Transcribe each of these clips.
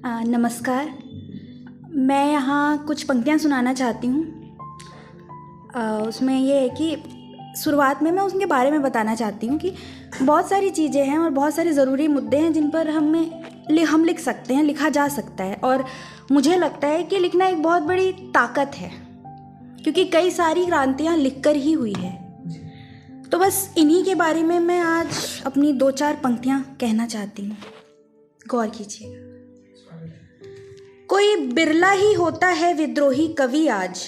नमस्कार। मैं यहाँ कुछ पंक्तियाँ सुनाना चाहती हूँ। उसमें ये है कि शुरुआत में मैं उसके बारे में बताना चाहती हूँ कि बहुत सारी चीज़ें हैं और बहुत सारे ज़रूरी मुद्दे हैं जिन पर हम लिख सकते हैं, लिखा जा सकता है। और मुझे लगता है कि लिखना एक बहुत बड़ी ताकत है, क्योंकि कई सारी क्रांतियाँ लिखकर ही हुई है। तो बस इन्हीं के बारे में मैं आज अपनी 2-4 पंक्तियाँ कहना चाहती हूँ। गौर कीजिएगा। कोई बिरला ही होता है विद्रोही कवि आज,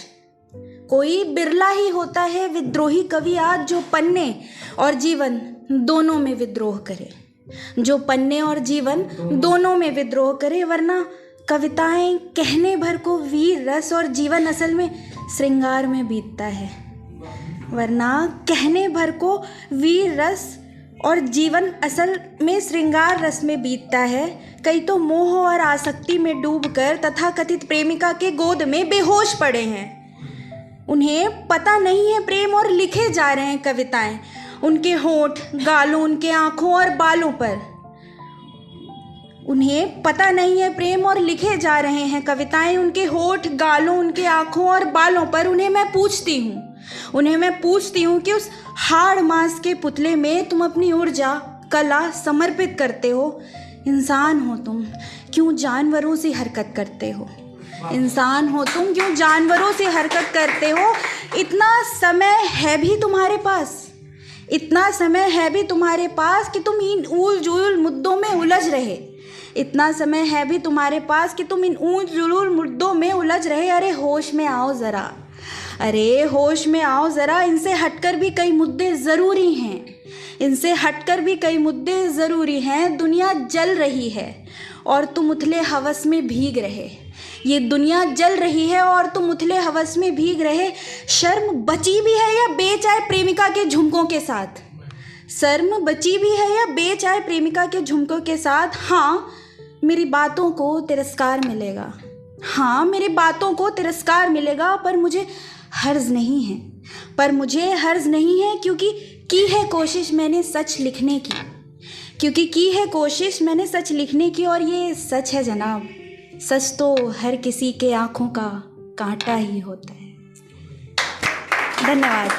कोई बिरला ही होता है विद्रोही कवि आज, जो पन्ने और जीवन दोनों में विद्रोह करे, जो पन्ने और जीवन दोनों में विद्रोह करे। वरना कविताएं कहने भर को वीर रस और जीवन असल में श्रृंगार में बीतता है। वरना कहने भर को वीर रस और जीवन असल में श्रृंगार रस में बीतता है। कई तो मोह और आसक्ति में डूबकर तथाकथित प्रेमिका के गोद में बेहोश पड़े हैं। उन्हें पता नहीं है प्रेम और लिखे जा रहे हैं कविताएं उनके होंठ, गालों, उनके आंखों और बालों पर। उन्हें पता नहीं है प्रेम और लिखे जा रहे हैं कविताएं उनके होंठ, गालों, उनके आंखों और बालों पर। उन्हें मैं पूछती हूँ कि उस हाड़ मांस के पुतले में तुम अपनी ऊर्जा, कला समर्पित करते हो। इंसान हो तुम, क्यों जानवरों से हरकत करते हो? इंसान हो तुम, क्यों जानवरों से हरकत करते हो? इतना समय है भी तुम्हारे पास, इतना समय है भी तुम्हारे पास कि तुम इन ऊल जुलूल मुद्दों में उलझ रहे। इतना समय है भी तुम्हारे पास कि तुम इन ऊल जुलूल मुद्दों में उलझ रहे। अरे होश में आओ ज़रा, अरे होश में आओ ज़रा। इनसे हटकर भी कई मुद्दे ज़रूरी हैं, इनसे हटकर भी कई मुद्दे ज़रूरी हैं। दुनिया जल रही है और तुम उथले हवस में भीग रहे। ये दुनिया जल रही है और तुम उथले हवस में भीग रहे। शर्म बची भी है या बेचाए प्रेमिका के झुमकों के साथ? शर्म बची भी है या बेचाए प्रेमिका के झुमकों के साथ? हाँ, मेरी बातों को तिरस्कार मिलेगा, हाँ मेरी बातों को तिरस्कार मिलेगा, पर मुझे हर्ज नहीं है, क्योंकि की है कोशिश मैंने सच लिखने की, और ये सच है जनाब। सच तो हर किसी के आँखों का कांटा ही होता है। धन्यवाद।